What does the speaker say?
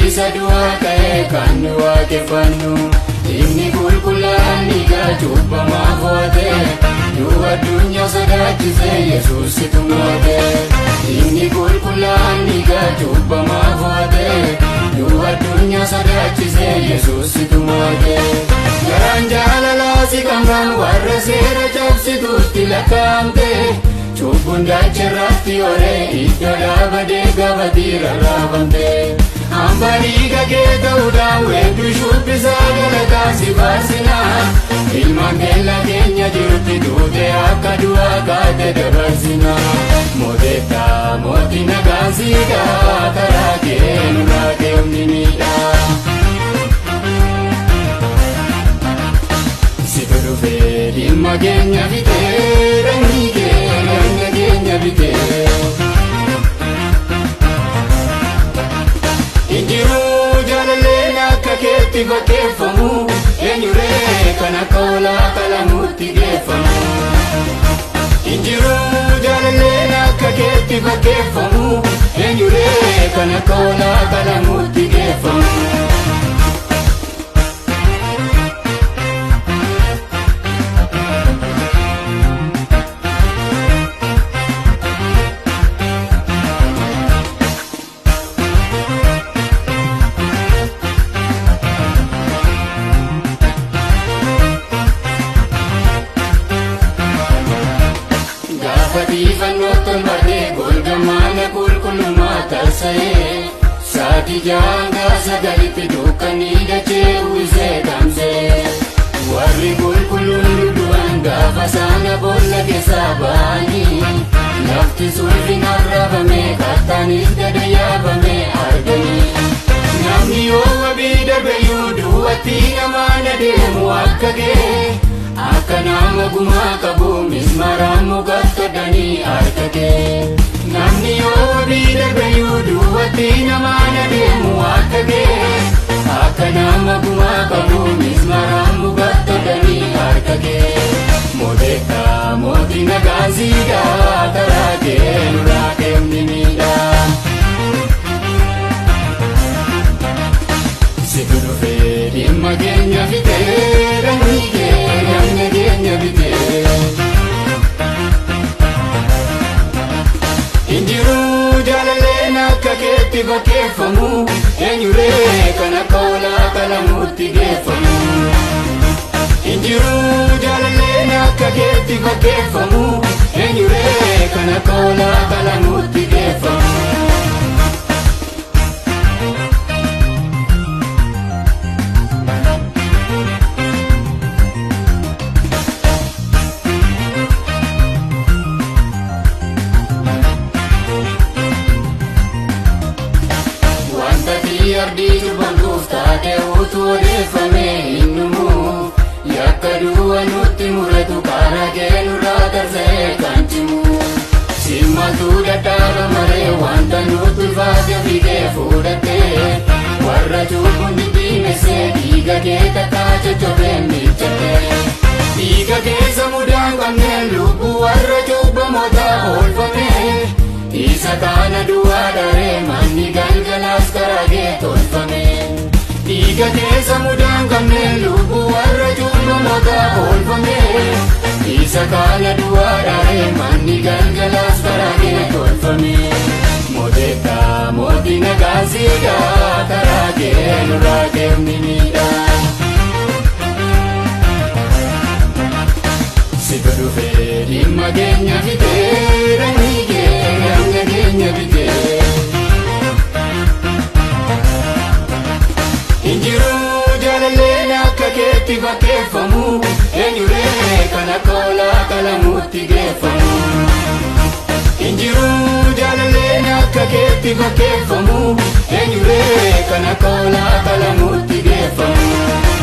isa du'aa ka'ee kan nu waaqeffannu. Inni qulqullaan dhiiga cubbamaa fo'ate, du'a addunyaa sodaachise Yesuusitu mo'ate. Inni qulqullaan dhiiga cubbamaa fo'ate, du'a addunyaa sodaachise Yesuusitu mo'ate. Garaan jaalalaa si qabnaan warra seera cabsituutti lakkaa'amte, cubbuun daacharratti horee iddoo dhaabadee gabatii rarraafamte. Hamba dhiiga kee ta'uudhaan weedduu shubbisaa galataa si baasina. Ilmaan keella keenya jirutti duute akka du'aa kaate dabarsina. Mooteetta mootii nagaan siidha, karaa kee nurraa deemni miidha. Situ dhufee dhimma keenya bitee, rangi kee ganda keenya bitee. Injiruu jaalalleen akka keetti fakkeeffamu, eenyuree kan akka hoolaa qalamuutti geeffamu. Injiruu jaalalleen akka keetti fakkeeffamu, eenyuree kan akka hoolaa qalamuutti geeffamu. Fannooton barree golgamaana qulqullummaa tarsa'ee, saatii jaangaa sagalitti dukkanii dachee uwwisee tamsee. Warri qulqulluun du'an gaafa sana boolla keessaa ba'anii, lafti sulfin arraabame kattaanis gada yaabame arganii. Namni yoo wabii darbeyyuu duwwatti namaan adeemu akka gee, akka nama gumaa qabu mismaaraan mukatti hodhanii argate. Namni yoo wabii darbeyyuu duwwatti namaan adeemu akka gee, akka nama gumaa qabu mismaaraan mukatti hodhanii argate. Mooteetta mootii nagaan siidha, karaa kee nurraa deemni miidha. Situ dhufee dhimma keenya bitee, rangi kee ganda keenya bitee. Injiruu jaalalleen akka keetti fakkeeffamu, eenyuree kan akka hoolaa qalamuutti geeffamu. Injiruu jaalalleen akka keetti fakkeeffamu, eenyuree kan akka hoolaa qalamuutti geeffamu. Ardii cubbantuuf taate utuu odeeffamee innumu, yakka du'a nutti muratu karaa kee nurraa tarsa'ee kan cimu. Simmaltuu dadhaaba malee wanta nutti ulfaate ofii kee fuudhattee, warra cubbuun dhidhiimessee dhiiga kee takkaa coccobee miichattee. Dhiiga keessa mudaan qabneen lubbuu warra cubbamootaa oolfamee, isa kana du'aa daree manni galgalaas karaa kee tolfame. Dhiiga keessa mudaan qabneen lubbuu warra cubbamootaa oolfame, isa kana du'aa daree manni galgalaas karaa kee tolfame. Mooteetta mootii nagaan siidha, karaa kee nurraa deemni miidha. Situ dhufee dhimma keenya bitee, rangi kee ganda keenya bitee. Injiruu jaalalleen akka keetti fakkeeffamu, eenyuree kan akka hoolaa qalamuutti geeffamu. Injiruu jaalalleen akka keetti fakkeeffamu, eenyuree kan akka hoolaa qalamuutti geeffamu.